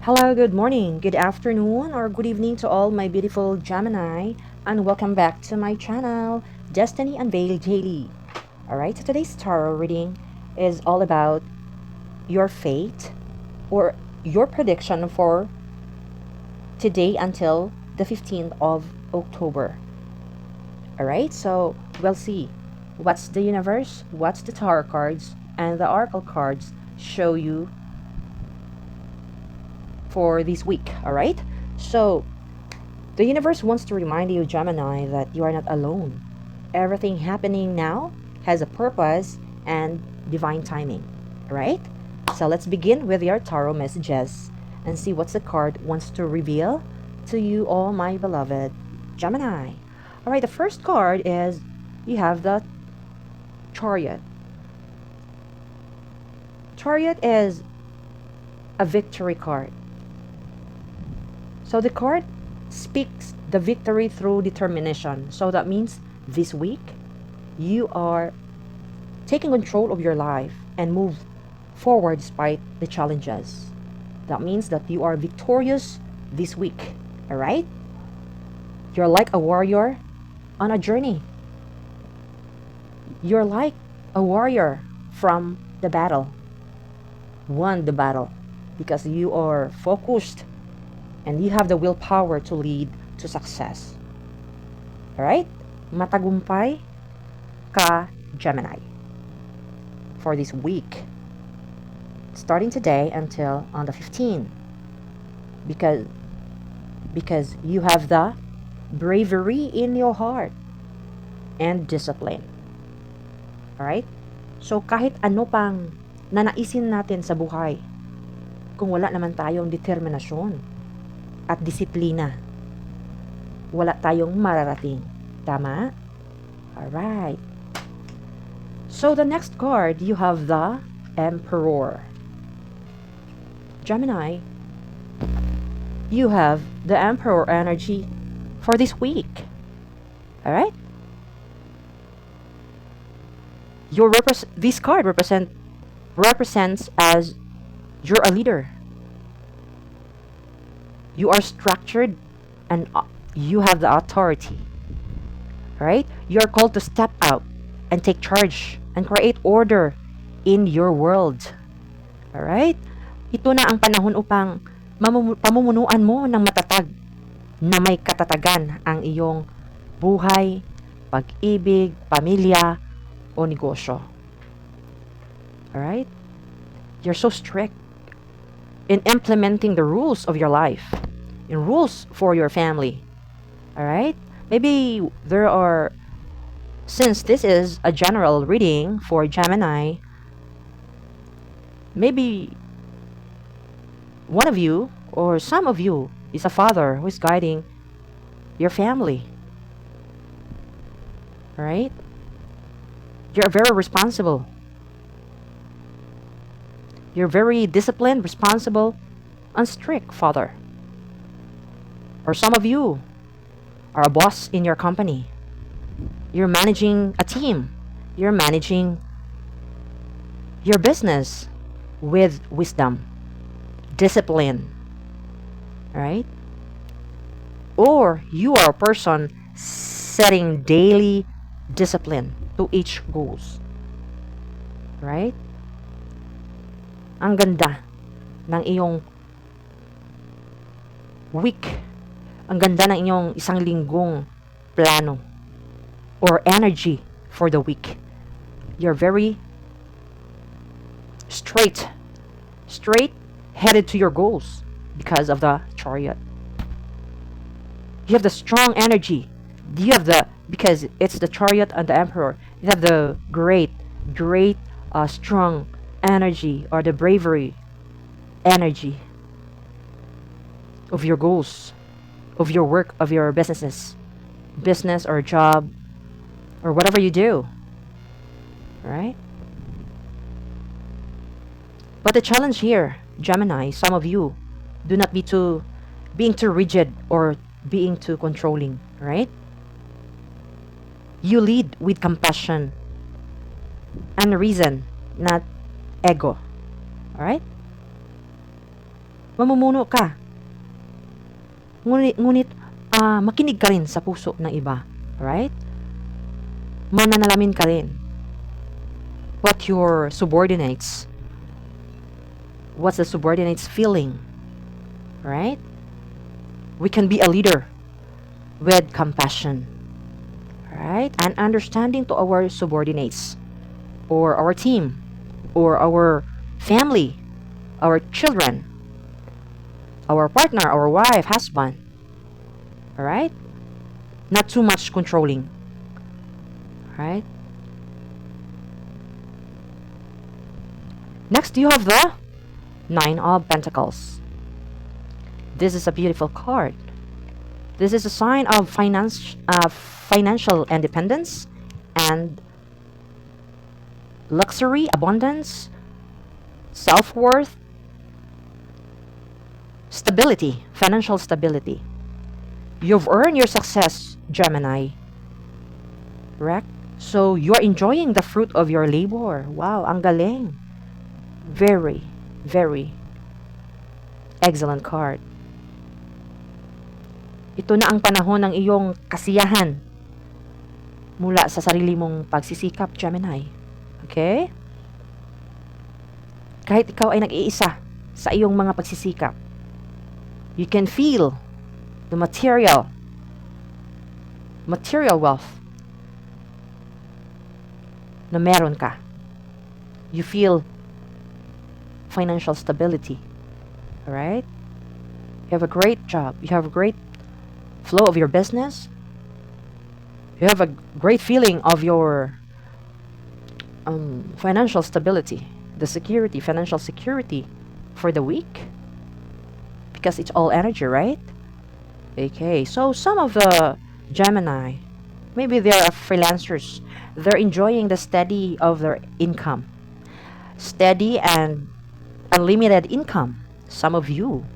Hello, good morning, good afternoon, or good evening to all my beautiful Gemini, and welcome back to my channel, Destiny Unveiled Daily. Alright, so today's tarot reading is all about your fate or your prediction for today until the 15th of October. Alright, so we'll see what's the universe, what's the tarot cards, and the oracle cards show you for this week. Alright, so the universe wants to remind you, Gemini, that you are not alone. Everything happening now has a purpose and divine timing. Alright, so let's begin with your tarot messages and see what the card wants to reveal to you, all my beloved Gemini. Alright, the first card is you have the Chariot. Chariot is a victory card. So the card speaks the victory through determination. So that means this week you are taking control of your life and move forward despite the challenges. That means that you are victorious this week. Alright? You're like a warrior on a journey. You're like a warrior from the battle. Won the battle because you are focused and you have the willpower to lead to success. Alright? Matagumpay ka, Gemini, for this week. Starting today until on the 15th. Because you have the bravery in your heart and discipline. Alright? So kahit ano pang nanaisin natin sa buhay, kung wala naman tayong determinasyon at disiplina, wala tayong mararating. Tama? Alright. So the next card, you have the Emperor. Gemini, you have the Emperor energy for this week. Alright? This card represents as you're a leader. You are structured and you have the authority. Right? You are called to step out and take charge and create order in your world. Alright? Ito na ang panahon upang pamumunuan mo ng matatag na may katatagan ang iyong buhay, pag-ibig, pamilya, o negosyo. Alright? You're so strict in implementing the rules of your life, in rules for your family. Alright? Maybe there are, since this is a general reading for Gemini, maybe one of you or some of you is a father who is guiding your family. Alright? You're very responsible. You're very disciplined, responsible, and strict father. Or some of you are a boss in your company. You're managing a team. You're managing your business with wisdom, discipline. Right? Or you are a person setting daily discipline to each goals. Right? Ang ganda ng iyong week. Ang ganda ng inyong isang linggong plano or energy for the week. You're very straight headed to your goals because of the Chariot. You have the strong energy. Because it's the Chariot and the Emperor, you have the great strong energy or the bravery energy of your goals, of your work, of your business or job or whatever you do. Right? But the challenge here, Gemini, some of you do not being too rigid or being too controlling, right? You lead with compassion and reason, not ego. Alright? Mamumuno ka. Ngunit makinig ka rin sa puso ng iba. Right? Mananalamin ka rin. What's the subordinates feeling? Right? We can be a leader with compassion. Right? And understanding to our subordinates, or our team, or our family, our children, our partner, our wife, husband. Alright? Not too much controlling. Right? Next, you have the Nine of Pentacles. This is a beautiful card. This is a sign of financial independence and luxury, abundance, self-worth, stability, financial stability. You've earned your success, Gemini. Correct? So, you're enjoying the fruit of your labor. Wow, ang galing. Very, very excellent card. Ito na ang panahon ng iyong kasiyahan mula sa sarili mong pagsisikap, Gemini. Okay? Kahit ikaw ay nag-iisa sa iyong mga pagsisikap, you can feel the material wealth na meron ka. You feel financial stability. Alright? You have a great job. You have a great flow of your business. You have a great feeling of your financial stability, the security, financial security for the week, because it's all energy, right? Okay, so some of the Gemini, maybe they are freelancers. They're enjoying the steady of their income, steady and unlimited income. Some of you,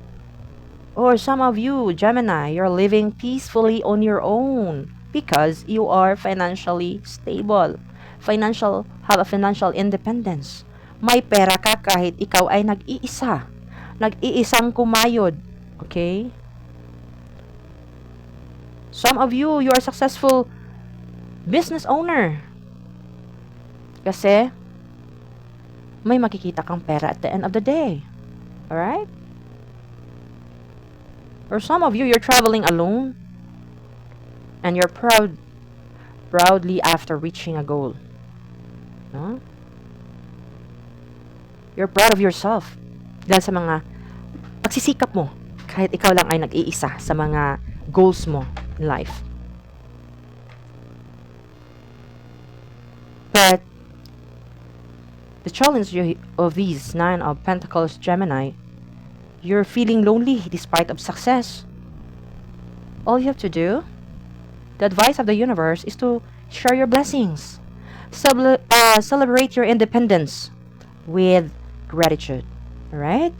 or some of you, Gemini, you're living peacefully on your own because you are financially stable. Have a financial independence. May pera ka kahit ikaw ay nag-iisa. Nag-iisang kumayod. Okay? Some of you, you are successful business owner. Kasi, may makikita kang pera at the end of the day. Alright? Or some of you, you're traveling alone and you're proudly after reaching a goal. No? You're proud of yourself dahil sa mga pagsisikap mo kahit ikaw lang ay nag-iisa sa mga goals mo in life. But the challenge of these Nine of Pentacles Gemini, you're feeling lonely despite of success. All you have to do, the advice of the universe, is to share your blessings. Celebrate your independence with gratitude. Alright?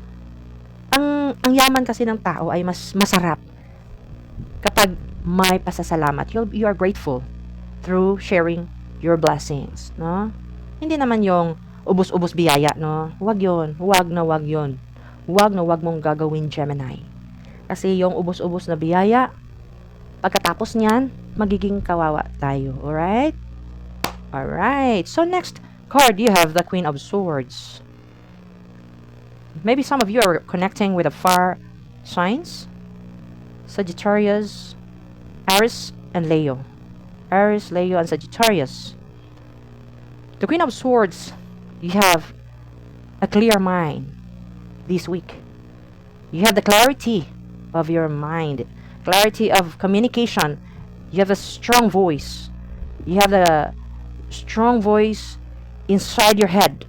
Ang yaman kasi ng tao ay mas masarap kapag may pasasalamat. You are grateful through sharing your blessings. No? Hindi naman yung ubos-ubos biyaya, no? Huwag yun. Huwag na huwag mong gagawin, Gemini. Kasi yung ubos-ubos na biyaya, pagkatapos niyan, magiging kawawa tayo. Alright? Alright. So next card, you have the Queen of Swords. Maybe some of you are connecting with the fire signs. Sagittarius, Aries, and Leo. Aries, Leo, and Sagittarius. The Queen of Swords, you have a clear mind this week. You have the clarity of your mind, clarity of communication. You have a strong voice. You have the strong voice inside your head.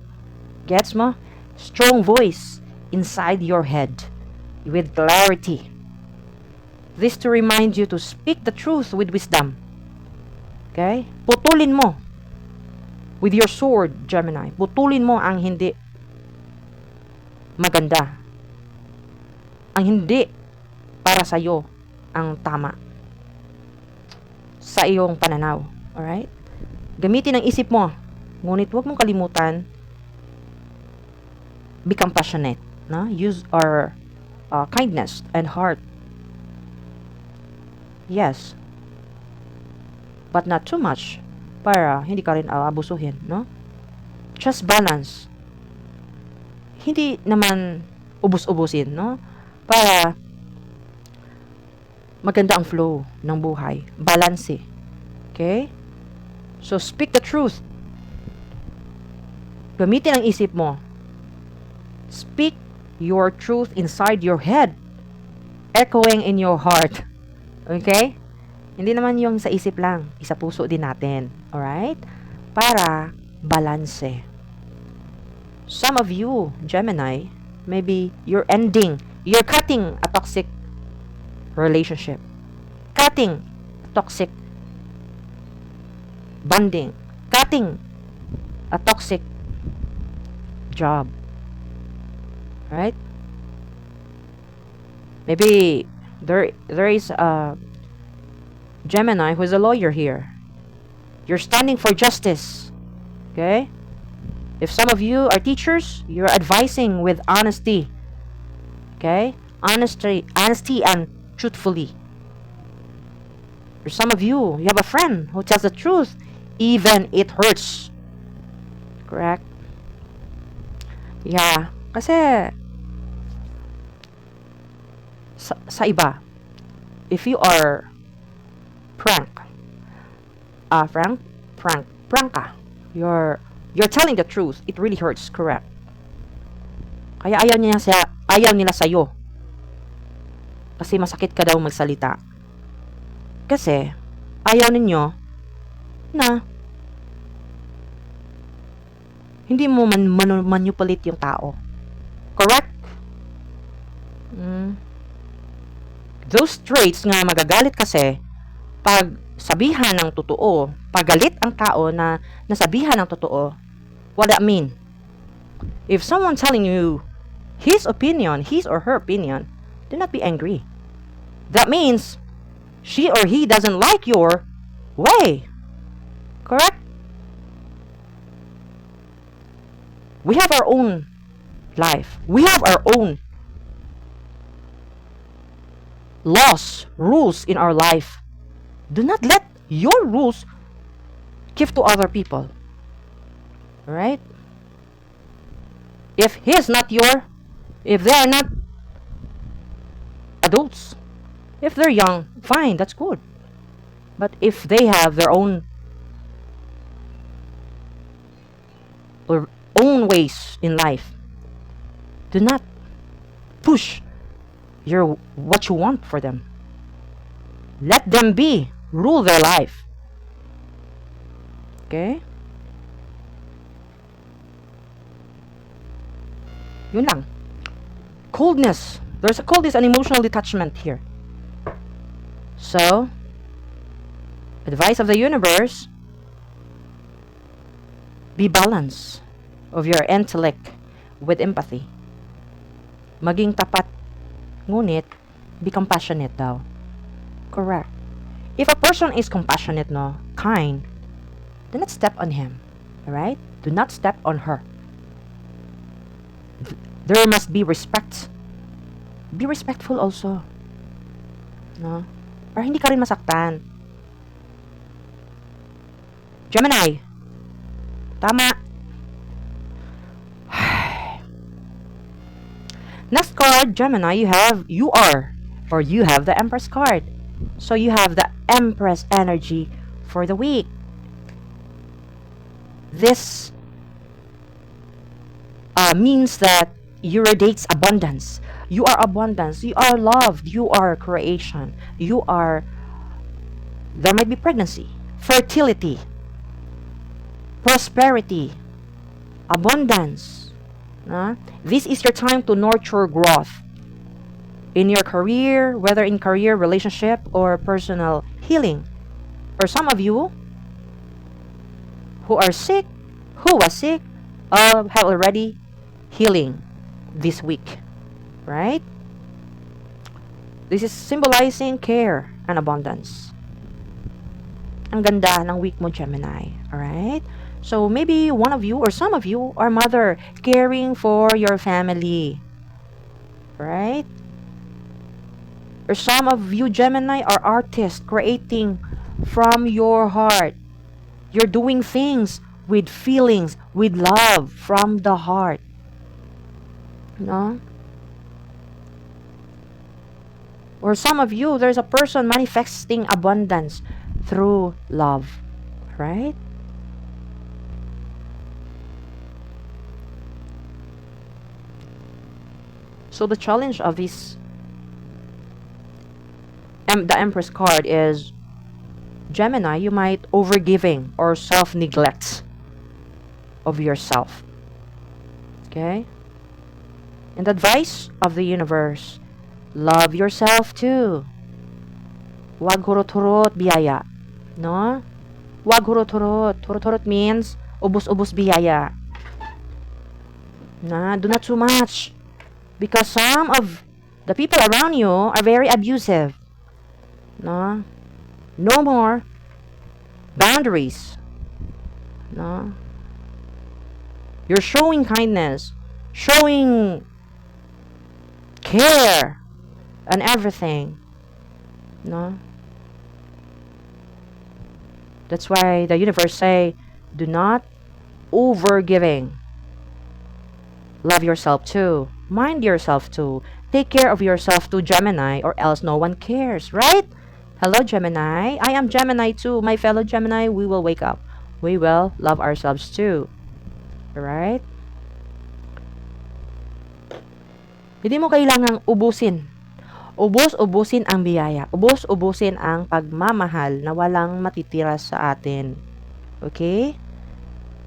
Gets mo? Strong voice inside your head with clarity. This to remind you to speak the truth with wisdom. Okay? Putulin mo with your sword, Gemini. Putulin mo ang hindi maganda. Ang hindi para sa'yo ang tama sa iyong pananaw. Alright? Gamitin ang isip mo. Ngunit huwag mong kalimutan, be compassionate. No? Use or kindness and heart. Yes, but not too much para hindi ka rin abusuhin, no? Just balance. Hindi naman ubus-ubusin, no? Para maganda ang flow ng buhay. Balance. Okay? So, speak the truth. Gamitin ang isip mo. Speak your truth inside your head, echoing in your heart. Okay? Hindi naman yung sa isip lang, isa puso din natin. Alright? Para balanse. Some of you, Gemini, maybe you're cutting a toxic relationship. Cutting a toxic bonding. Cutting a toxic job. Right? Maybe there is a Gemini who is a lawyer here. You're standing for justice. Okay? If some of you are teachers, you're advising with honesty. Okay? Honesty and truthfully. For some of you, you have a friend who tells the truth, even it hurts. Correct? Yeah. Kasi, sa iba, if you are frank ka, you're telling the truth, it really hurts, correct? Kaya ayaw nila sa'yo. Kasi masakit ka daw magsalita. Kasi, ayaw ninyo na hindi mo manipulate yung tao. Correct? Those traits nga magagalit kasi pag sabihan ng totoo, pagalit ang tao na nasabihan ng totoo, what that mean? If someone telling you his or her opinion, do not be angry. That means she or he doesn't like your way. Correct? We have our own life. We have our own laws, rules in our life. Do not let your rules give to other people. Alright? If they are not adults, if they're young, fine, that's good. But if they have their own ways in life, do not push what you want for them. Let them rule their life. Okay? Yun lang. Coldness. There's a coldness and emotional detachment here. So, advice of the universe, be balanced of your intellect with empathy. Maging tapat, ngunit be compassionate daw. Correct. If a person is compassionate, kind, do not step on him. Alright? Do not step on her. There must be respect. Be respectful also. No? Para hindi ka rin masaktan. Gemini. Tama. Next card, Gemini, you have the Empress card. So you have the Empress energy for the week. This means that you radiate abundance. You are abundance. You are loved. You are creation. There might be pregnancy, fertility, prosperity, abundance. This is your time to nurture growth in your career, whether in career, relationship, or personal healing. For some of you who was sick, have already healing this week, right? This is symbolizing care and abundance. Ang ganda ng week mo, Gemini, alright? So maybe one of you or some of you are mother, caring for your family, right? Or some of you Gemini are artists creating from your heart. You're doing things with feelings, with love from the heart. No? Or some of you, there's a person manifesting abundance through love. Right? So the challenge of this the Empress card is Gemini, you might overgiving or self-neglect of yourself. Okay? And the advice of the universe, love yourself too. Wag hurot-hurot biyaya. No? Wag hurot-hurot. Hurot-hurot means ubos-ubos biyaya. Do not too much. Because some of the people around you are very abusive. No more boundaries. No, you're showing kindness, showing care and everything. No, that's why the universe say, do not over giving. Love yourself too. Mind yourself too. Take care of yourself too, Gemini, or else no one cares, right? Hello, Gemini. I am Gemini too. My fellow Gemini, we will wake up. We will love ourselves too. Alright? Hindi mo kailangang ubusin. Ubus-ubusin ang biyaya. Ubus-ubusin ang pagmamahal na walang matitira sa atin. Okay?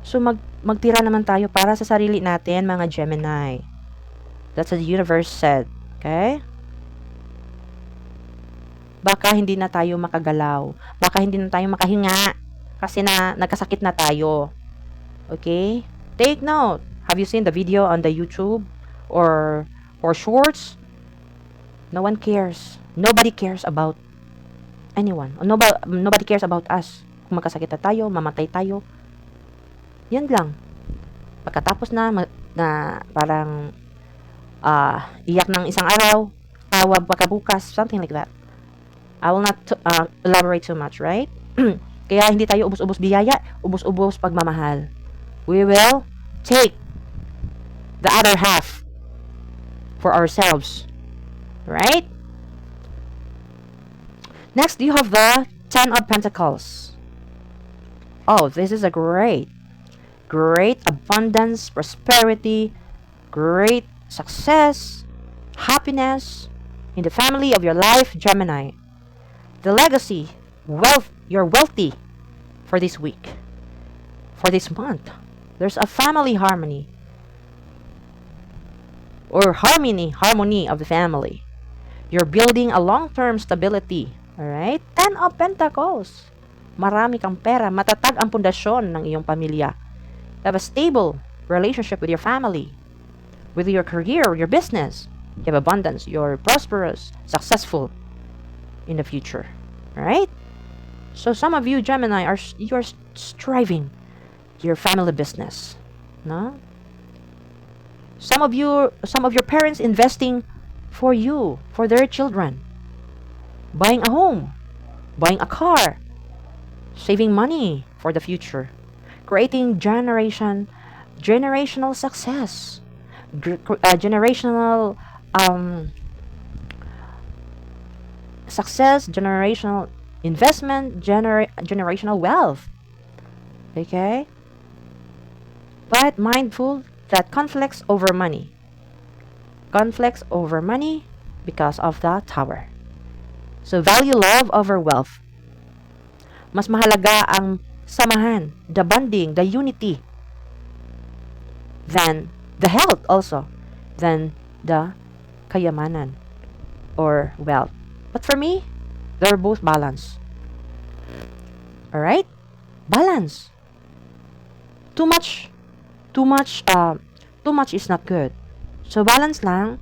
So, magtira naman tayo para sa sarili natin, mga Gemini. That's what the universe said. Okay? Baka hindi na tayo makagalaw. Baka hindi na tayo makahinga. Kasi nagkasakit na tayo. Okay? Take note. Have you seen the video on the YouTube? Or shorts? No one cares. Nobody cares about anyone. Nobody cares about us. Kung magkasakit na tayo, mamatay tayo. Yan lang. Pagkatapos na parang iyak ng isang araw, tawag pagkabukas, something like that. I will not elaborate too much, right? Kaya hindi tayo ubos-ubos biyaya, ubos-ubos pagmamahal. We will take the other half for ourselves. Right? Next, you have the Ten of Pentacles. Oh, this is a great abundance, prosperity, great success, happiness in the family of your life, Gemini. The legacy, wealth, you're wealthy for this week, for this month. There's a family harmony or harmony of the family. You're building a long-term stability. Alright? 10 of Pentacles. Marami kang pera. Matatag ang pundasyon ng iyong pamilya. You have a stable relationship with your family, with your career, your business. You have abundance. You're prosperous, successful in the future. Alright? So some of you Gemini you're striving your family business. No? Some of your parents investing for you, for their children. Buying a home, buying a car, saving money for the future. Creating generational success. Generational success, generational investment, generational wealth. Okay? But mindful that conflicts over money. Conflicts over money because of the Tower. So value love over wealth. Mas mahalaga ang samahan, the bonding, the unity, than the health also, than the kayamanan or wealth. But for me, they're both balanced. Alright? Balance. Too much is not good. So balance lang.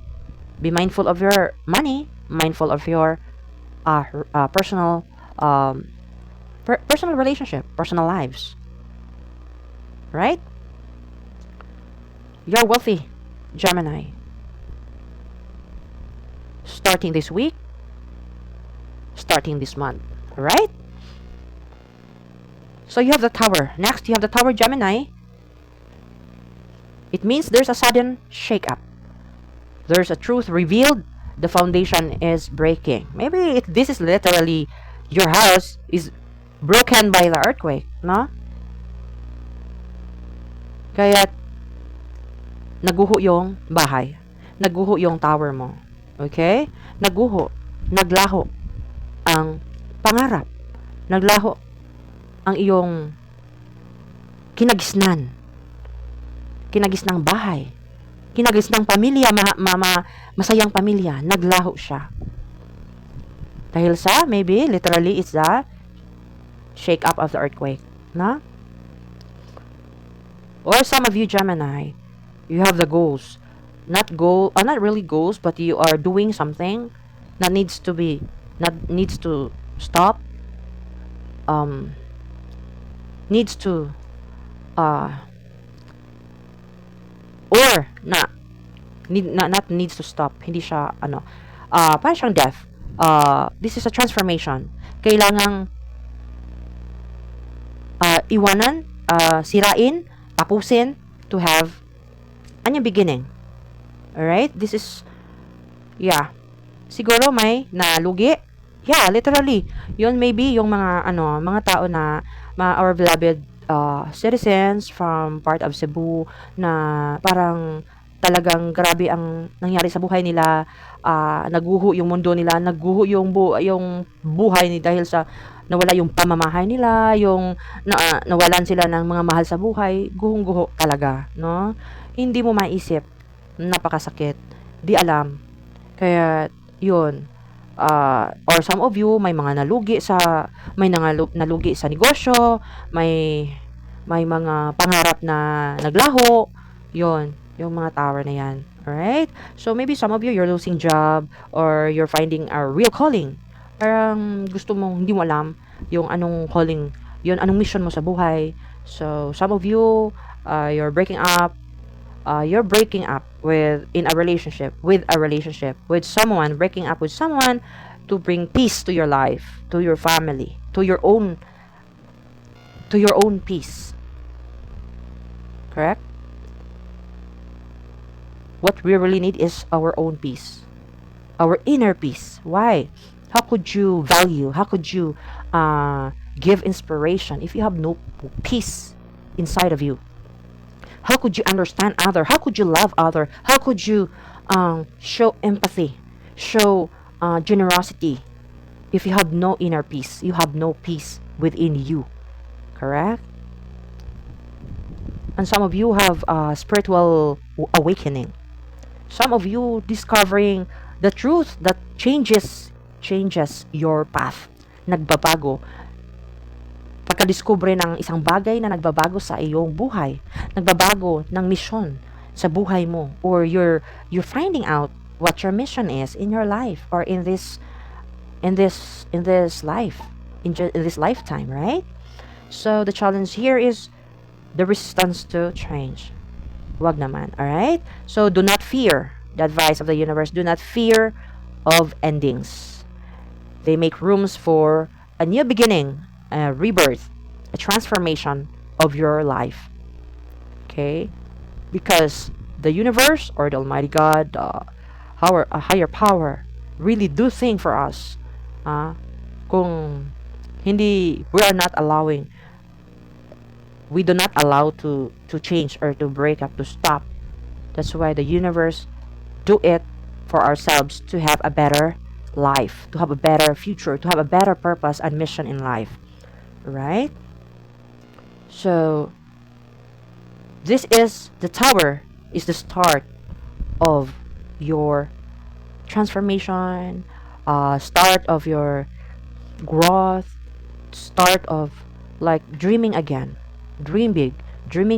Be mindful of your money, mindful of your personal personal relationship, personal lives. Right? You're wealthy, Gemini. Starting this week, starting this month. Alright? So you have the Tower. Next, you have the Tower Gemini. It means there's a sudden shake-up. There's a truth revealed. The foundation is breaking. Maybe this is literally your house is broken by the earthquake, no? Kaya naguho yung bahay. Naguho yung tower mo. Okay? Naguho. Naglaho ang pangarap. Naglaho ang iyong kinagisnan. Kinagisnang bahay. Kinagisnang pamilya, masayang pamilya. Naglaho siya. Dahil sa, maybe, literally, it's the shake up of the earthquake. Na? Or some of you, Gemini, you have the goals. Not really goals, but you are doing something that needs to stop. Needs to, or not needs to stop. Hindi siya parang siyang death. This is a transformation. Kailangang iwanan, sirain, tapusin to have a new beginning. Alright? This is siguro may nalugi. Yeah, literally. Yun maybe yung mga tao na our beloved citizens from part of Cebu na parang talagang grabe ang nangyari sa buhay nila. Naguho yung mundo nila, naguho yung buhay ni dahil sa nawala yung pamamahay nila, yung nawalan sila ng mga mahal sa buhay. Guhong-guho talaga, no? Hindi mo maisip, napakasakit, di alam. Kaya yun, or some of you may mga nalugi sa negosyo, may mga pangarap na naglaho, yun, yung mga tower na yan. Alright? So, maybe some of you, you're losing job or you're finding a real calling. Parang gusto mong, hindi mo alam yung anong calling, yun, anong mission mo sa buhay. So, some of you, you're breaking up with a relationship with someone, breaking up with someone to bring peace to your life, to your family, to your own peace. Correct? What we really need is our own peace, our inner peace. Why? How could you value, how could you give inspiration if you have no peace inside of you? How could you understand other? How could you love other? How could you show empathy, show generosity if you have no inner peace? You have no peace within you. Correct? And some of you have spiritual awakening. Some of you discovering the truth that changes your path. Nagbabago. Pagka-discover ng isang bagay na nagbabago sa iyong buhay, nagbabago ng mission sa buhay mo, or you're finding out what your mission is in your life or in this lifetime, right? So the challenge here is the resistance to change. Wag naman, alright? So do not fear the advice of the universe. Do not fear of endings. They make rooms for a new beginning, a rebirth, a transformation of your life. Okay? Because the universe or the Almighty God, our higher power, really do think for us. Kung hindi, we do not allow to change or to break up, to stop. That's why the universe do it for ourselves, to have a better life, to have a better future, to have a better purpose and mission in life. Right? So, this is the tower, is the start of your transformation, start of your growth, start of like dreaming again. Dreaming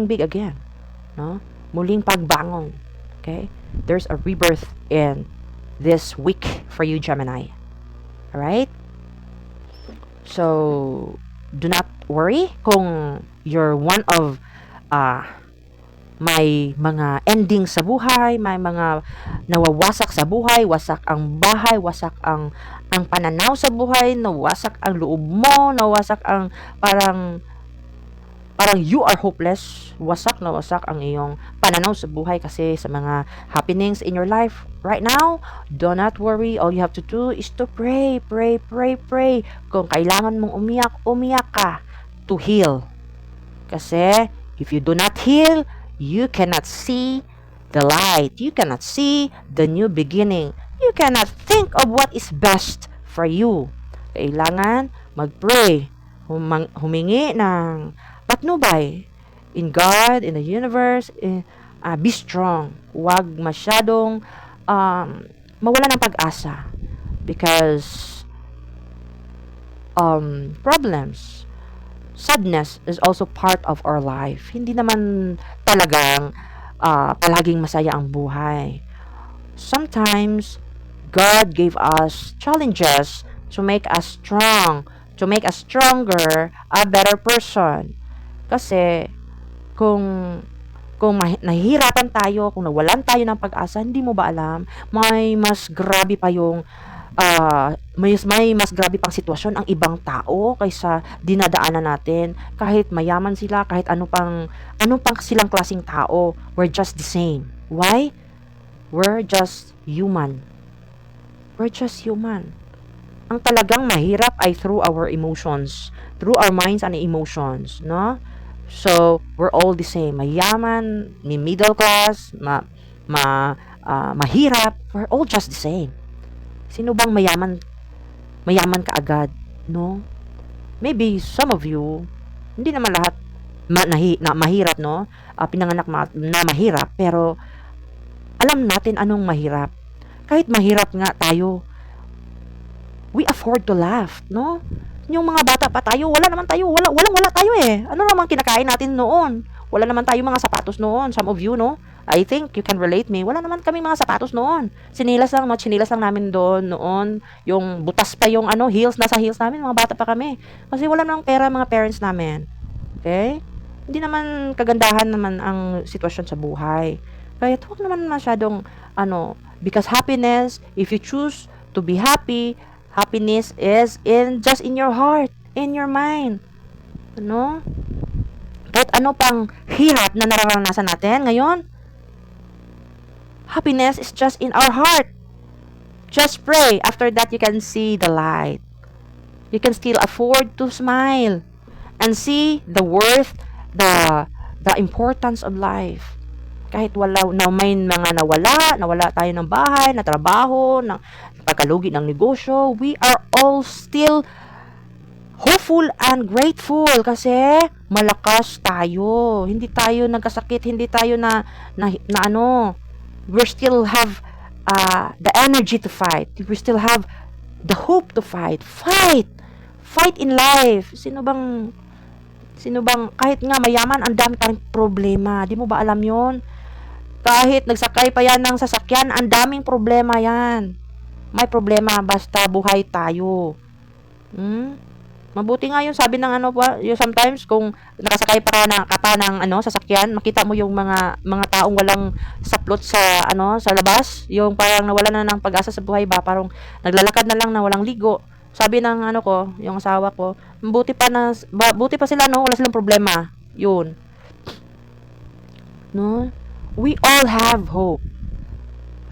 big again. No? Muling pagbangon. Okay? There's a rebirth in this week for you, Gemini. Alright? So, do not worry kung you're one of may mga ending sa buhay, may mga nawawasak sa buhay, wasak ang bahay, wasak ang pananaw sa buhay, nawasak ang loob mo, nawasak ang parang parang you are hopeless, wasak na wasak ang iyong pananaw sa buhay kasi sa mga happenings in your life right now. Do not worry, all you have to do is to pray, pray, pray, pray. Kung kailangan mong umiyak, umiyak ka to heal. Kasi if you do not heal, you cannot see the light, you cannot see the new beginning, you cannot think of what is best for you. Kailangan mag-pray, humingi ng patnubay in God, in the universe. Be strong. Huwag masyadong mawala ng pag-asa because problems, sadness is also part of our life. Hindi naman talagang palaging masaya ang buhay. Sometimes God gave us challenges to make us strong, to make us stronger, a better person. Kasi kung nahihirapan tayo, kung nawalan tayo ng pag-asa, hindi mo ba alam, may mas grabe pa yung may mas grabe pang sitwasyon ang ibang tao kaysa dinadaanan natin. Kahit mayaman sila, kahit ano pang silang klaseng tao, we're just the same. Why? We're just human. We're just human. Ang talagang mahirap ay through our emotions, through our minds and emotions, no? So, we're all the same. Mayaman, may middle class, mahirap, we're all just the same. Sino bang mayaman kaagad, no? Maybe some of you, hindi naman lahat mahirap, no? Pinanganak na mahirap, pero alam natin anong mahirap. Kahit mahirap nga tayo, we afford to laugh, no? Yung mga bata pa tayo, wala tayo eh. Ano naman kinakain natin noon? Wala naman tayo mga sapatos noon. Some of you, no? I think you can relate me. Wala naman kami mga sapatos noon. Sinilas lang namin doon noon. Yung butas pa yung heels, nasa heels namin, mga bata pa kami. Kasi wala namang pera mga parents namin. Okay? Hindi naman kagandahan naman ang sitwasyon sa buhay. Kaya huwag naman masyadong because happiness, if you choose to be happy, happiness is just in your heart, in your mind. Kahit ano pang hirap na nararanasan natin ngayon, happiness is just in our heart. Just pray. After that, you can see the light. You can still afford to smile and see the worth, the importance of life. Kahit may mga nawala tayo ng bahay, na trabaho, ng pagkalugi ng negosyo, we are all still hopeful and grateful kasi malakas tayo. Hindi tayo nagkasakit, hindi tayo we still have the energy to fight. We still have the hope to fight. Fight in life. Sino bang kahit nga mayaman, ang dami pa rin problema. Di mo ba alam yon? Kahit nagsakay pa yan ng sasakyan, ang daming problema yan. May problema basta buhay tayo. Mabuti nga yun, sabi ng yung sometimes kung nakasakay pa ng sasakyan, makita mo yung mga taong walang saplot sa sa labas, yung parang nawala na ng pag-asa sa buhay ba, parang naglalakad na lang na walang ligo. Sabi ng yung asawa ko, buti pa sila, wala silang problema. Yun. No? We all have hope.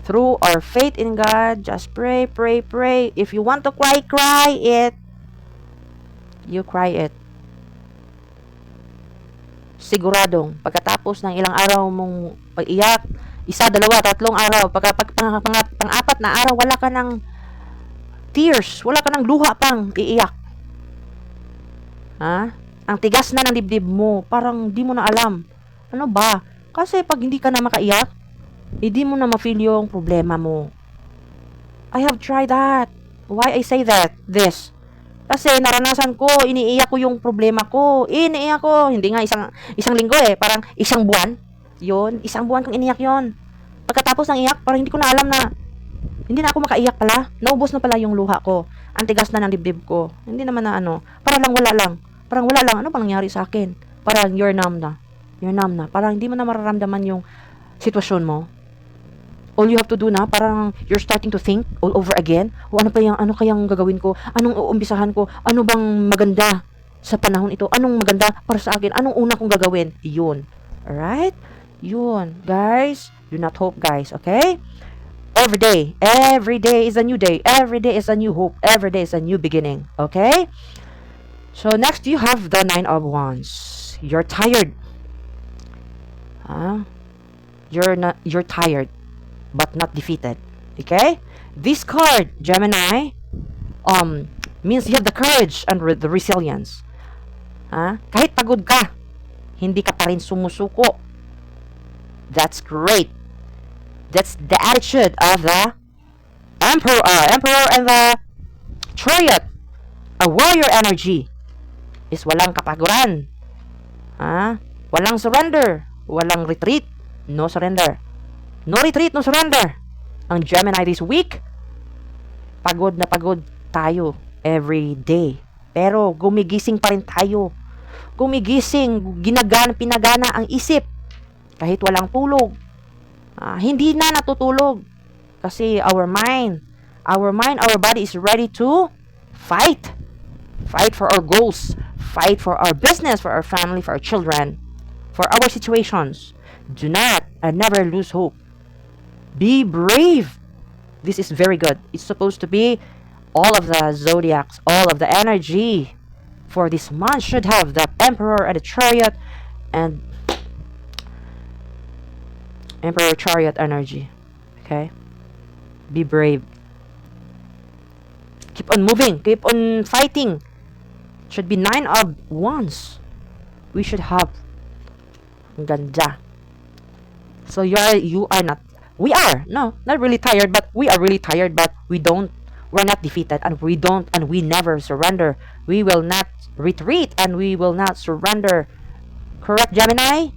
Through our faith in God, just pray, pray, pray. If you want to cry, cry it. You cry it. Siguradong, pagkatapos ng ilang araw mong pag-iyak, 1, 2, 3 araw, pang-apat na araw, wala ka ng tears, wala ka ng luha pang iiyak. Ang tigas na ng dibdib mo, parang di mo na alam. Ano ba? Kasi pag hindi ka na makaiyak, hindi mo na ma-feel yung problema mo. I have tried that. Why I say this? Kasi naranasan ko, iniiyak ko yung problema ko. Iniiyak ko, hindi nga isang linggo parang isang buwan. Yun, isang buwan kong iniyak yon. Pagkatapos ng iyak, parang hindi ko na alam na hindi na ako makaiyak pala. Naubos na pala yung luha ko. Ang tigas na ng dibdib ko. Hindi naman na parang wala lang. Ano bang nangyari sa akin? Parang you're numb na. You're numb na. Parang hindi mo na mararamdaman yung sitwasyon mo. All you have to do na, parang you're starting to think all over again. O ano kayang gagawin ko? Anong uumpisahan ko? Ano bang maganda sa panahon ito? Anong maganda para sa akin? Anong una kong gagawin? Yun. Alright? Yun. Guys, do not hope, guys. Okay? Every day is a new day. Every day is a new hope. Every day is a new beginning. Okay? So, next, you have the Nine of Wands. You're tired. You're tired, but not defeated. Okay? This card, Gemini, means you have the courage and the resilience. Kahit pagod ka, hindi ka pa rin sumusuko. That's great. That's the attitude of the Emperor and the Chariot. A warrior energy is walang kapaguran. Walang surrender. Walang retreat. No surrender. No retreat, no surrender. Ang Gemini this week, pagod na pagod tayo every day. Pero gumigising pa rin tayo. Gumigising, pinagana ang isip. Kahit walang tulog. Hindi na natutulog. Kasi our mind, our body is ready to fight. Fight for our goals. Fight for our business, for our family, for our children, for our situations. Do not and never lose hope. Be brave. This is very good. It's supposed to be all of the zodiacs, all of the energy for this month should have the Emperor and the Chariot and Emperor Chariot energy. Okay? Be brave. Keep on moving. Keep on fighting. Should be 9 of Wands. We should have. Ang ganda. So we are not really tired, but we are really tired, but we're not defeated, and we never surrender. We will not retreat, and we will not surrender. Correct, Gemini?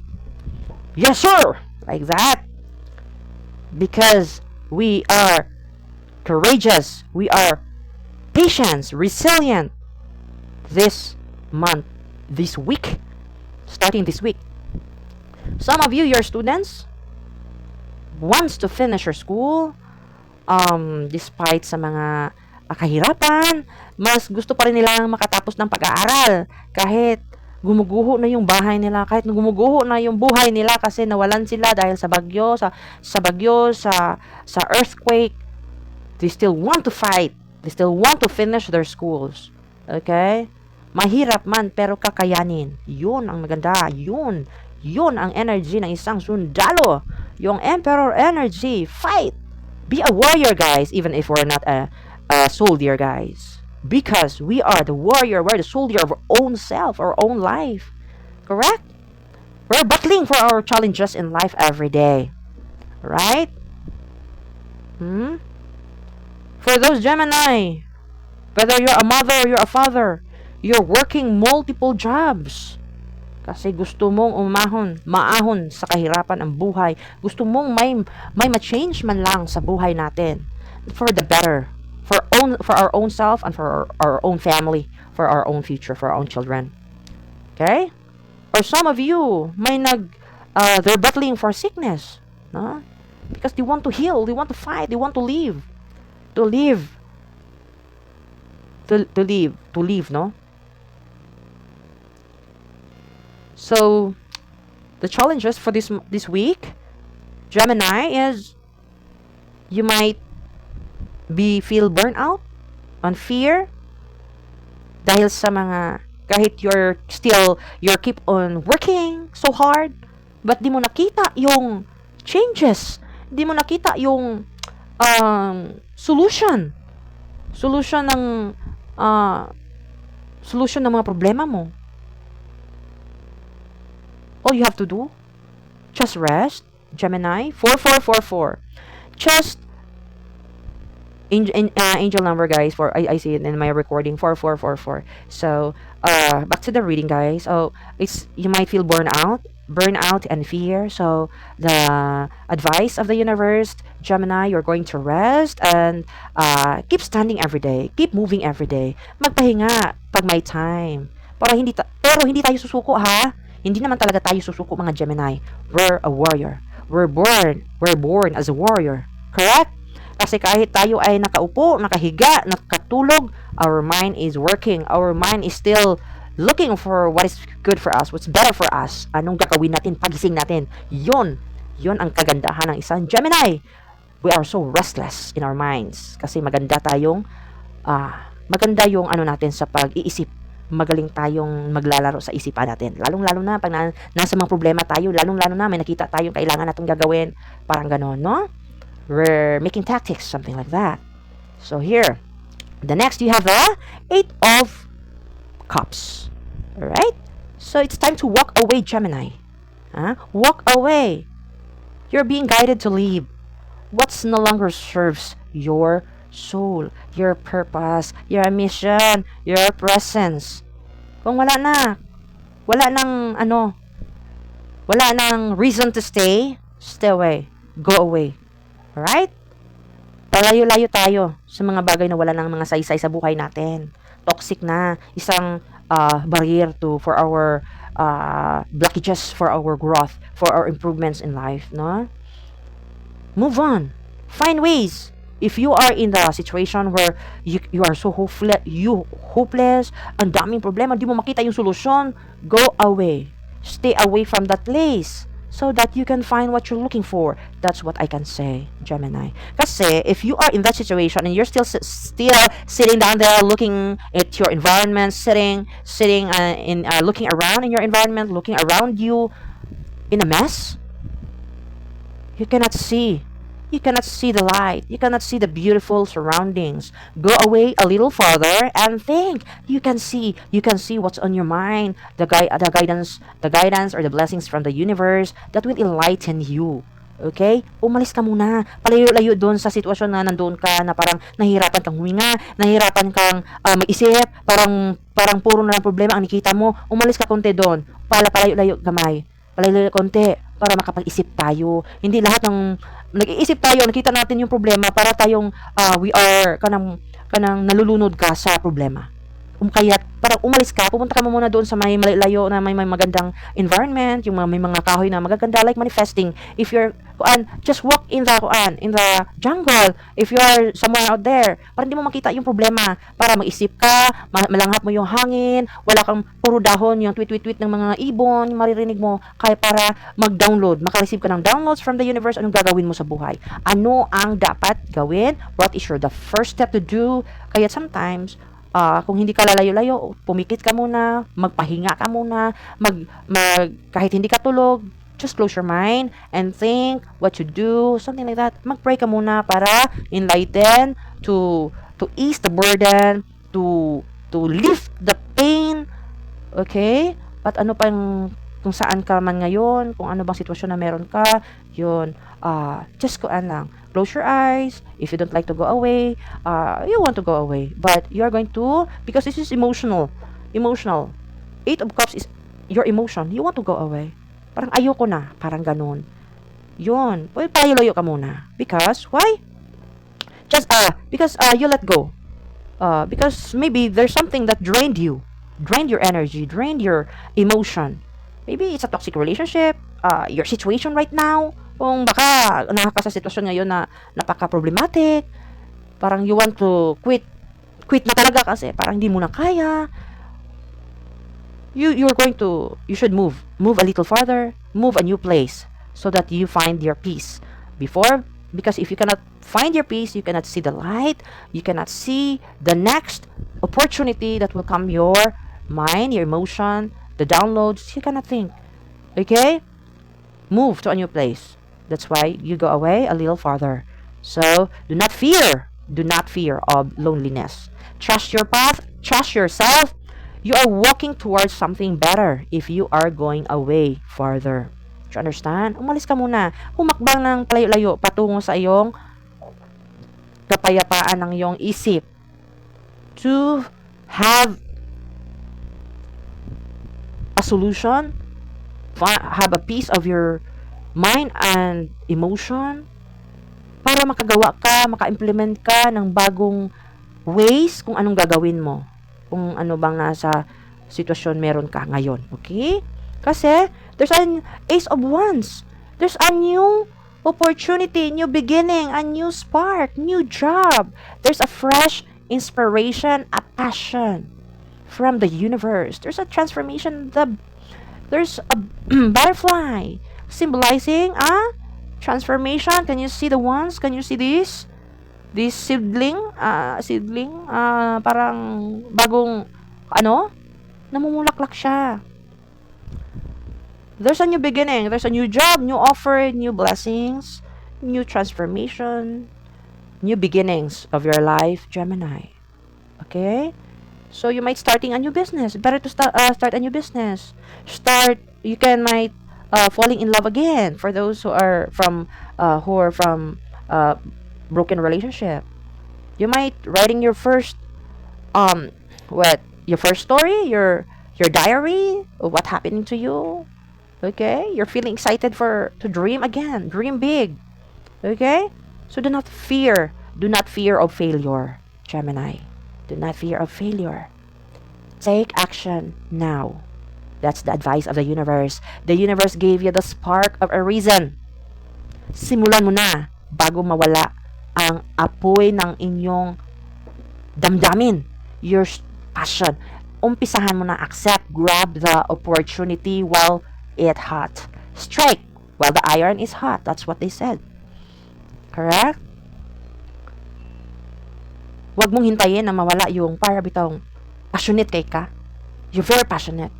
Yes, sir! Like that. Because we are courageous. We are patient, resilient. This month, this week, starting this week. Some of you, your students, wants to finish your school, despite sa mga kahirapan, mas gusto pa rin nilang makatapos ng pag-aaral kahit gumuguho na yung bahay nila, kahit gumuguho na yung buhay nila kasi nawalan sila dahil sa bagyo, sa earthquake. They still want to fight. They still want to finish their schools. Okay? Mahirap man pero kakayanin. Yun ang maganda. Yun ang energy ng isang sundalo. Yung Emperor energy. Fight! Be a warrior, guys, even if we're not a soldier, guys. Because we are the warrior. We're the soldier of our own self, our own life. Correct? We're battling for our challenges in life every day. Right? For those Gemini, whether you're a mother or you're a father, you're working multiple jobs. Kasi gusto mong maahon sa kahirapan ang buhay. Gusto mong may ma-change man lang sa buhay natin. For the better. For our own self and for our own family. For our own future. For our own children. Okay? Or some of you, they're battling for sickness. No? Because they want to heal. They want to fight. They want to live. To live, no? So, the challenges for this week, Gemini, is you might feel burnout on fear dahil sa mga kahit you're keep on working so hard but di mo nakita yung changes, di mo nakita yung solution ng mga problema mo. All you have to do, just rest. Gemini, 4444. Just angel number, guys. I see it in my recording, 4444. So back to the reading, guys. So you might feel burnout and fear. So the advice of the universe, Gemini, you're going to rest and keep standing every day, keep moving every day. Magpahinga pag may time. Pero hindi tayo susuko, ha. Hindi naman talaga tayo susuko mga Gemini. We're a warrior. We're born as a warrior. Correct? Kasi kahit tayo ay nakaupo, nakahiga, nakatulog, our mind is working. Our mind is still looking for what is good for us, what's better for us. Anong gagawin natin pagising natin? Yun ang kagandahan ng isang Gemini. We are so restless in our minds kasi maganda yung ano natin sa pag-iisip. Magaling tayong maglalaro sa isipan natin. Lalong-lalo na pag nasa mga problema tayo, lalong-lalo na may nakita tayong kailangan natin gagawin. Parang gano'n, no? We're making tactics, something like that. So here, the next you have the Eight of Cups. Alright? So it's time to walk away, Gemini. Walk away. You're being guided to leave what's no longer serves your soul, your purpose, your mission, your presence. Kung wala nang reason to stay away. Go away. Alright? Palayo-layo tayo sa mga bagay na wala nang mga saysay sa buhay natin. Toxic na. Isang barrier for our blockages, for our growth, for our improvements in life, no? Move on. Find ways. If you are in the situation where you are so hopeless, ang daming problema, di mo makita yung solusyon, go away. Stay away from that place so that you can find what you're looking for. That's what I can say, Gemini. Kasi if you are in that situation and you're still sitting down there looking at your environment, looking around in your environment, looking around you in a mess, you cannot see the light. You cannot see the beautiful surroundings. Go away a little farther and think. You can see what's on your mind. The guidance or the blessings from the universe that will enlighten you. Okay? Umalis ka muna. Palayo-layo doon sa sitwasyon na nandoon ka na parang nahihirapan kang huminga, nahihirapan kang mag-isip, parang puro na lang problema ang nakita mo. Umalis ka konti doon. Palayo-layo gamay. Palayo-layo konti para makapag-isip tayo. Hindi lahat ng nag-iisip tayo, nakita natin yung problema para tayong kanang nalulunod ka sa problema. Kaya parang umalis ka, pupunta ka muna doon sa may malayo na may magandang environment, yung may mga kahoy na magaganda, like manifesting. If you're just walk in the jungle. If you are somewhere out there, para hindi mo makita yung problema, para mag-isip ka, malanghap mo yung hangin, wala kang puro dahon, yung tweet ng mga ibon, yung maririnig mo, kaya para maka-receive ka ng downloads from the universe. Anong gagawin mo sa buhay? Ano ang dapat gawin? What is the first step to do? Kaya sometimes, kung hindi ka lalayo-layo, pumikit ka muna, magpahinga ka muna, kahit hindi ka tulog, just close your mind and think what to do, something like that. Mag-pray ka muna para enlighten, to ease the burden, to lift the pain, okay? At ano pang, kung saan ka man ngayon, kung ano bang sitwasyon na meron ka, yun, just lang. Close your eyes. If you don't like to go away, you want to go away. But you are going to, because this is emotional. Eight of Cups is your emotion. You want to go away. Parang ayoko na. Parang ganun. Yun. Palayo-layo ka muna. Because, why? Just, because you let go. Because maybe there's something that drained you. Drained your energy. Drained your emotion. Maybe it's a toxic relationship. Your situation right now. Kung baka nakaka sa sitwasyon ngayon na napaka-problematic, parang you want to quit na talaga kasi parang hindi mo na kaya, you should move a little farther, move a new place so that you find your peace. Because if you cannot find your peace, you cannot see the light, you cannot see the next opportunity that will come your mind, your emotion, the downloads, you cannot think. Okay? Move to a new place. That's why you go away a little farther. So, do not fear of loneliness. Trust your path, trust yourself. You are walking towards something better if you are going away farther. Do you understand? Umalis ka muna. Humakbang ng palayo-layo patungo sa iyong kapayapaan ng iyong isip. To have a solution, have a peace of your mind and emotion, para maka-implement ka ng bagong ways kung anong gagawin mo, kung ano bang nasa sitwasyon meron ka ngayon. Okay? Kasi, there's an Ace of Wands. There's a new opportunity, new beginning, a new spark, new job. There's a fresh inspiration, a passion from the universe. There's a transformation. There's a butterfly symbolizing a transformation. Can you see the wands? Can you see this seedling? Parang bagong namumulaklak siya. There's a new beginning. There's a new job, new offer, new blessings, new transformation, new beginnings of your life, Gemini. Okay? So you might starting a new business. Better to start a new business. You might falling in love again for those who are from broken relationship. You might writing your first your first story, your diary of what happened to you. Okay? You're feeling excited to dream again. Dream big. Okay? So do not fear. Do not fear of failure, Gemini. Do not fear of failure. Take action now. That's the advice of the universe. The universe gave you the spark of a reason. Simulan mo na bago mawala ang apoy ng inyong damdamin. Your passion. Umpisahan mo na, accept, grab the opportunity while it hot. Strike while the iron is hot. That's what they said. Correct? Huwag mong hintayin na mawala yung para bitong passionate kay ka. You're very passionate.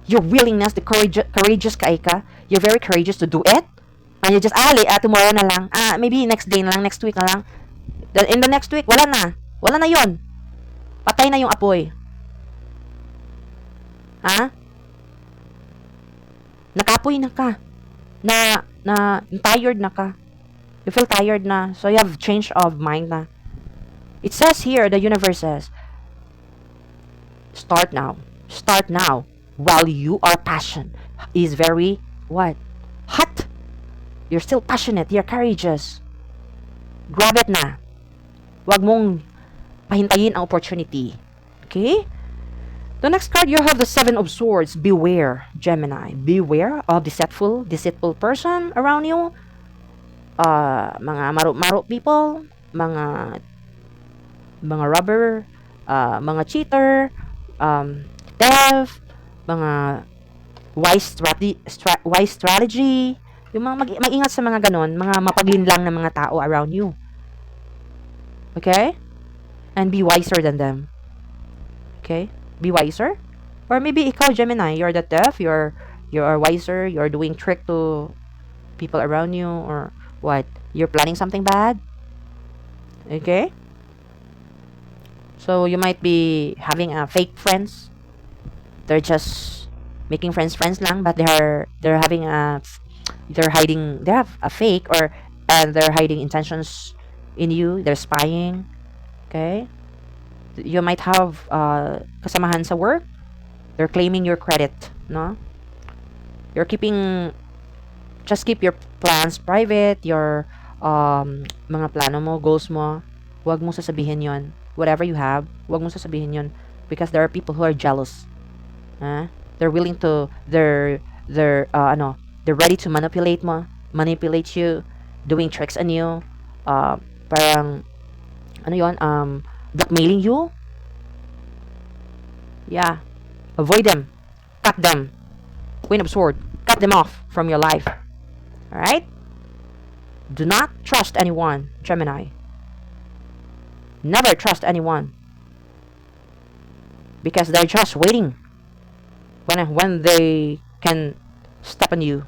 Your willingness, the courageous kay ka. You're very courageous to do it. And you just, tomorrow na lang. Maybe next day na lang, next week na lang. In the next week, wala na. Wala na yon. Patay na yung apoy. Nakapoy na ka. Tired na ka. You feel tired na. So you have change of mind na. It says here, the universe says, start now. Start now. While you are passion is very, what? Hot. You're still passionate. You're courageous. Grab it na. Huwag mong pahintayin ang opportunity. Okay? The next card, you have the Seven of Swords. Beware, Gemini. Beware of deceitful person around you. Mga maro people, mga robber, mga cheater, theft, mga wise strategy. Yung mga mag-ingat sa mga ganon, mga mapaglinlang na mga tao around you. Okay? And be wiser than them. Okay? Be wiser. Or maybe ikaw, Gemini, you're the deaf, you're wiser, you're doing trick to people around you, or what? You're planning something bad. Okay? So you might be having fake friends. They're just making friends lang, but they're having they have a fake, and they're hiding intentions in you. They're spying. Okay? You might have kasamahan sa work. They're claiming your credit, no? Just keep your plans private, your mga plano mo, goals mo. Huwag mong sasabihin yon. Whatever you have, huwag mong sasabihin yon, because there are people who are jealous. They're willing to they're ready to manipulate you, doing tricks on you, parang blackmailing you. Yeah. Avoid them. Cut them. Queen of Swords. Cut them off from your life. Alright? Do not trust anyone, Gemini. Never trust anyone. Because they're just waiting. When they can step on you.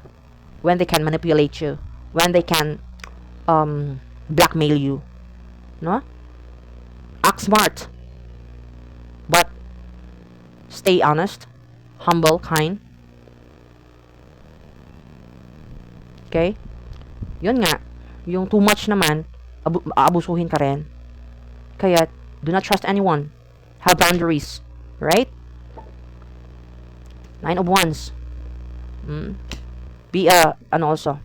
When they can manipulate you. When they can blackmail you. No? Act smart. But stay honest, humble, kind. Okay? Yun nga. Yung too much naman, aabusuhin ka rin. Kaya, do not trust anyone. Have boundaries. Right? Nine of Wands. Be also.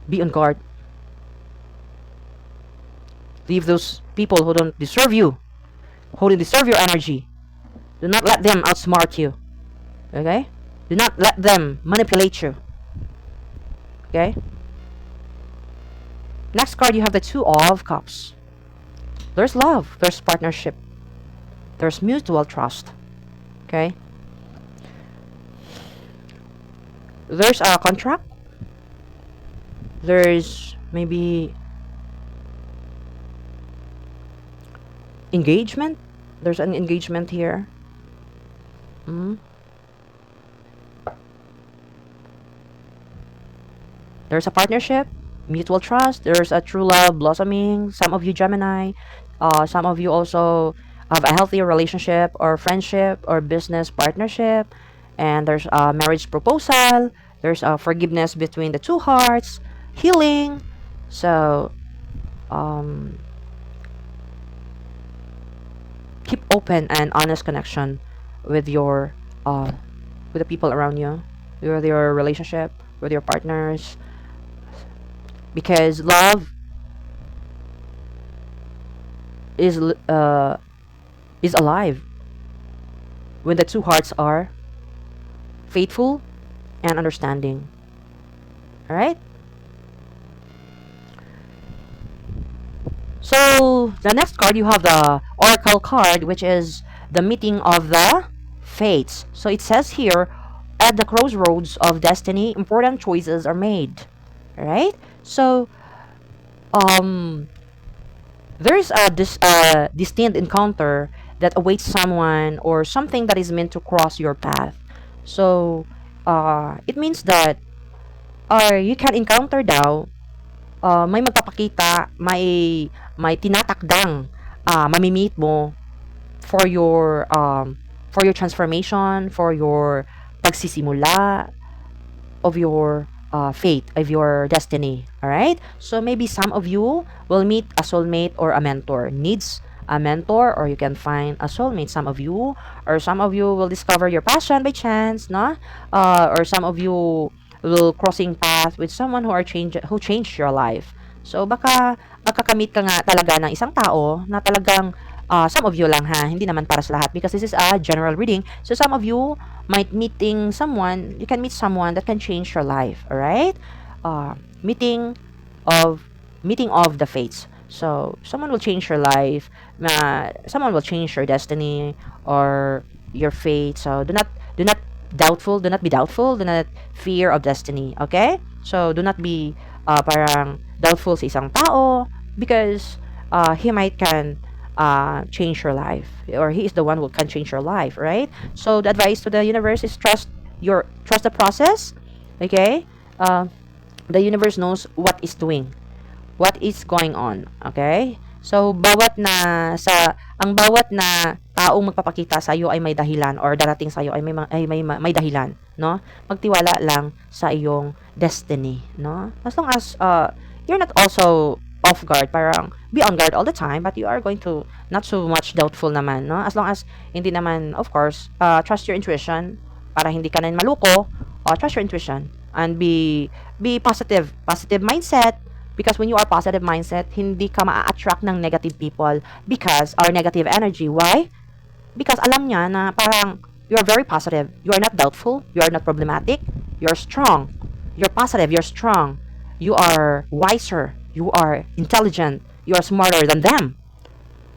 Be on guard. Leave those people who don't deserve you, who don't deserve your energy. Do not let them outsmart you. Okay? Do not let them manipulate you. Okay? Next card, you have the Two of Cups. There's love. There's partnership. There's mutual trust. Okay? There's a contract. There's maybe engagement. There's an engagement here. Mm. There's a partnership, mutual trust. There's a true love blossoming. Some of you Gemini, some of you also have a healthy relationship or friendship or business partnership. And there's a marriage proposal. There's a forgiveness between the two hearts, healing. So, um, keep open and honest connection with your with the people around you, with your relationship, with your partners, because love is uh is alive when the two hearts are faithful and understanding. All right. So the next card, you have the Oracle card, which is the meeting of the fates. So it says here, at the crossroads of destiny, important choices are made. All right. So um, there's a distinct encounter that awaits someone or something that is meant to cross your path. So it means that you can encounter daw, may magpapakita, may tinatakdang mamimit mo for your transformation, for your pagsisimula of your fate, of your destiny. All right. So maybe some of you will meet a soulmate or a mentor. Needs a mentor, or you can find a soulmate. Some of you, or some of you will discover your passion by chance, no? Or some of you will crossing path with someone who changed your life. So baka magkakamit ka nga talaga ng isang tao na talagang some of you lang ha, hindi naman para sa lahat, because this is a general reading. So some of you might you can meet someone that can change your life, all right? Uh, meeting of meeting of the fates. So someone will change your life, someone will change your destiny or your fate. So do not be doubtful, do not fear of destiny, okay? So do not be parang doubtful sa isang tao, because he might can change your life, or he is the one who can change your life, right? So the advice to the universe is trust the process, okay? The universe knows what is doing, what is going on, okay? So ang bawat na taong magpapakita sa iyo ay may dahilan, or darating sa iyo ay may dahilan, no? Magtiwala lang sa iyong destiny, no? As long as you're not also off guard, parang be on guard all the time, but you are going to not so much doubtful naman, no? As long as hindi naman, of course, trust your intuition para hindi ka na maluko. Trust your intuition and be positive mindset, because when you are positive mindset, hindi ka ma-attract ng negative people, because our negative energy. Why? Because alam niya na parang you are very positive, you are not doubtful, you are not problematic, you are strong, you're positive, you're strong, you are wiser, you are intelligent, you are smarter than them.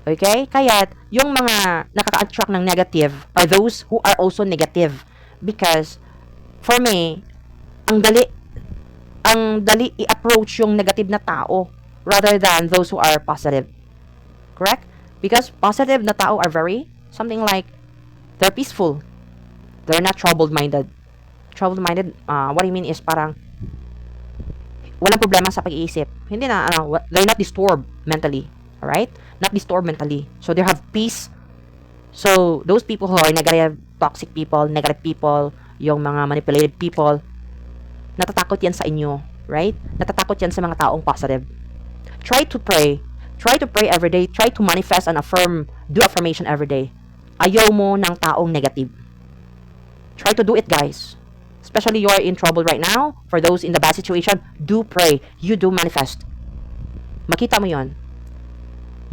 Okay? Kaya yung mga nakaka-attract ng negative are those who are also negative, because for me, ang dali i-approach yung negative na tao rather than those who are positive. Correct? Because positive na tao are very something like they're peaceful. They're not troubled-minded. Troubled-minded, what I mean is parang walang problema sa pag-iisip. Hindi na, they're not disturbed mentally. Alright? Not disturbed mentally. So they have peace. So those people who are negative, toxic people, negative people, yung mga manipulated people, natatakot yan sa inyo, right? Natatakot yan sa mga taong positive. Try to pray. Try to pray every day. Try to manifest and do affirmation every day. Ayaw mo ng taong negative. Try to do it, guys. Especially you are in trouble right now. For those in the bad situation, do pray. You do manifest. Makita mo yon.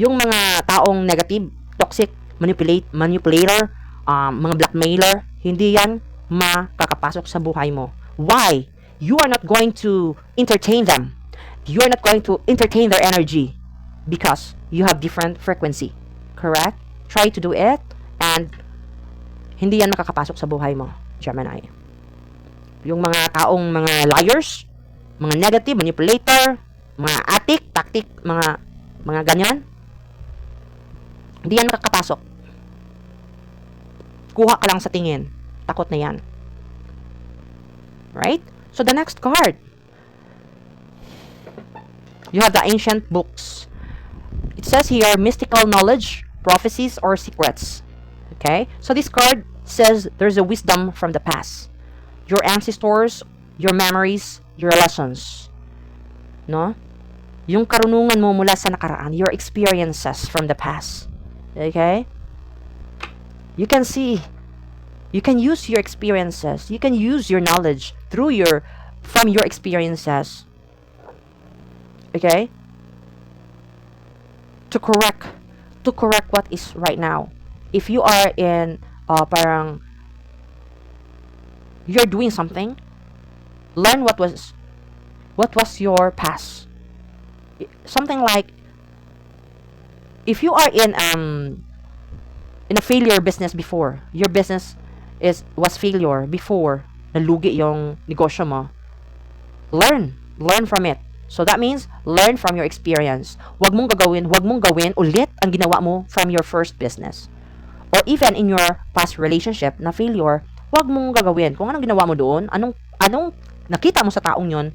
Yung mga taong negative, toxic, manipulator, mga blackmailer, hindi yan makakapasok sa buhay mo. Why? You are not going to entertain them. You are not going to entertain their energy because you have different frequency. Correct? Try to do it and hindi yan makakapasok sa buhay mo, Gemini. Yung mga taong mga liars, mga negative, manipulator, mga atik, tactic, mga ganyan, hindi yan makakapasok. Kuha ka lang sa tingin. Takot na yan. Right? So the next card, you have the ancient books. It says here, mystical knowledge, prophecies, or secrets. Okay? So this card says there's a wisdom from the past. Your ancestors, your memories, your lessons. No? Yung karunungan mo mula sa nakaraan, your experiences from the past. Okay? You can see, you can use your experiences, you can use your knowledge from your experiences. Okay? To correct what is right now. If you are in parang you're doing something, learn what was your past. Something like, if you are in a failure business before, your business was failure before, nalugi yung negosyo mo, learn from it. So that means learn from your experience. Wag mong gawin ulit ang ginawa mo from your first business. Or even in your past relationship na failure, wag mong gagawin. Kung anong ginawa mo doon, anong nakita mo sa taong yon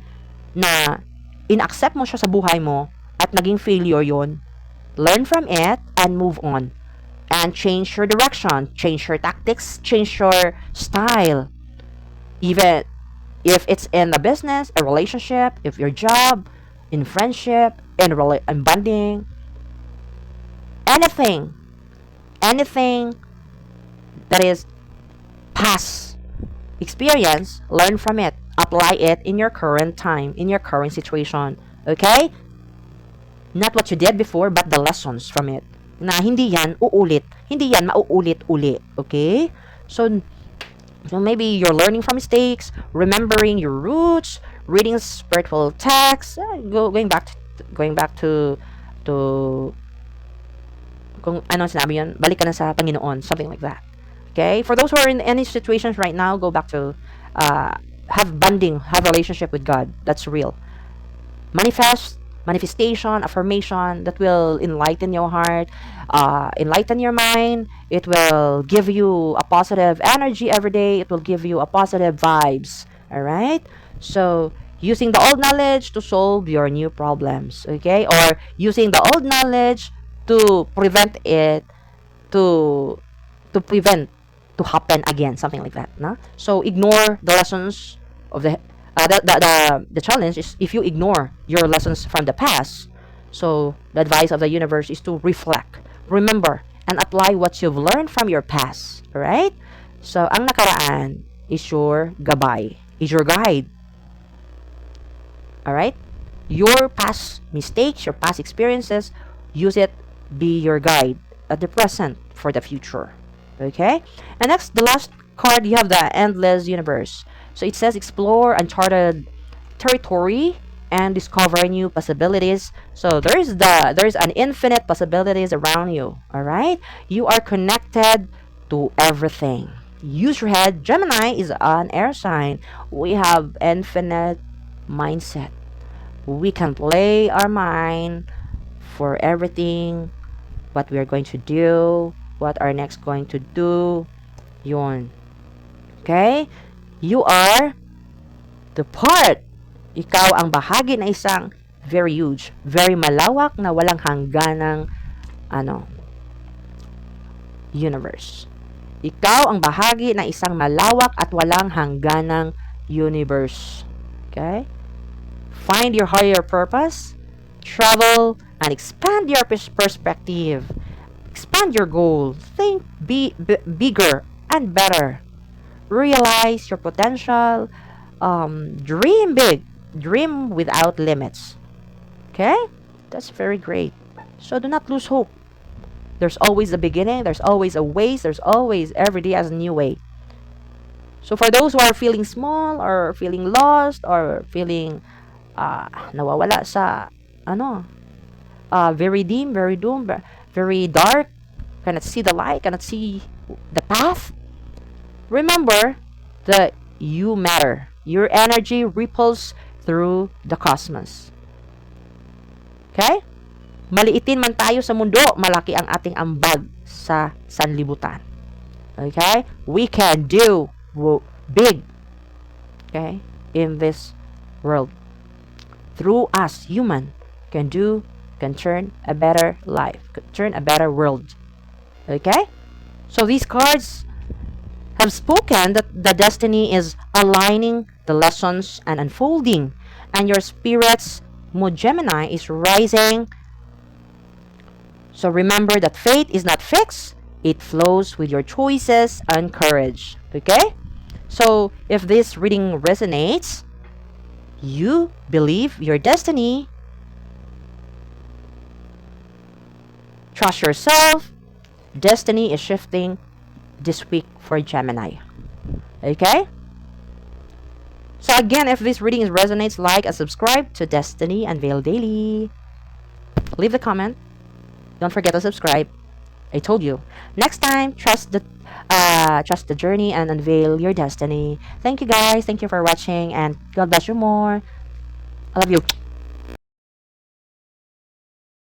na in-accept mo siya sa buhay mo at naging failure yon, learn from it and move on. And change your direction, change your tactics, change your style. Even if it's in a business, a relationship, if your job, in friendship, in bonding, anything that is past experience, learn from it, apply it in your current time, in your current situation. Okay? Not what you did before, but the lessons from it. Na hindi yan mauulit-uli. Okay? So maybe you're learning from mistakes, remembering your roots, reading spiritual texts, going back to kung ano sinabi yun, balik ka na sa Panginoon, something like that. Okay? For those who are in any situations right now, go back to have relationship with God. That's real. Manifestation, affirmation that will enlighten your heart, enlighten your mind. It will give you a positive energy every day. It will give you a positive vibes. All right? So, using the old knowledge to solve your new problems. Okay? Or using the old knowledge to prevent it to happen again, something like that. No? So, ignore the lessons of the challenge is if you ignore your lessons from the past. So the advice of the universe is to reflect, remember, and apply what you've learned from your past. Alright? So ang nakaraan is your gabay, is your guide. Alright? Your past mistakes, your past experiences, use it, be your guide at the present for the future. Okay? And next, the last card, you have the endless universe. So it says explore uncharted territory and discover new possibilities. So there is an infinite possibilities around you. All right, you are connected to everything. Use your head. Gemini is an air sign. We have infinite mindset. We can play our mind for everything. What we are going to do. What are next going to do. Yun. Okay? You are the part. Ikaw ang bahagi na isang very huge, very malawak na walang hangganang universe. Ikaw ang bahagi na isang malawak at walang hangganang universe. Okay? Find your higher purpose, travel, and expand your perspective. Expand your goal. Think bigger and better. Realize your potential. Dream big. Dream without limits. Okay? That's very great. So do not lose hope. There's always a beginning. There's always a way. There's always every day as a new way. So for those who are feeling small or feeling lost or feeling nawawala sa ano, very dim, very doom, very dark, cannot see the light, cannot see the path, remember that you matter. Your energy ripples through the cosmos. Okay? Maliitin man tayo sa mundo, malaki ang ating ambag sa sanlibutan. Okay? We can do big, okay, in this world. Through us, human, can turn a better life, can turn a better world. Okay? So these cards have spoken that the destiny is aligning the lessons and unfolding, and your spirit's mood Gemini is rising. So remember that fate is not fixed, it flows with your choices and courage. Okay? So if this reading resonates, you believe your destiny, trust yourself, destiny is shifting this week for Gemini. Okay? So again, if this reading resonates, like and subscribe to Destiny Unveiled Daily. Leave the comment. Don't forget to subscribe. I told you. Next time, trust the journey and unveil your destiny. Thank you guys. Thank you for watching, and God bless you more. I love you.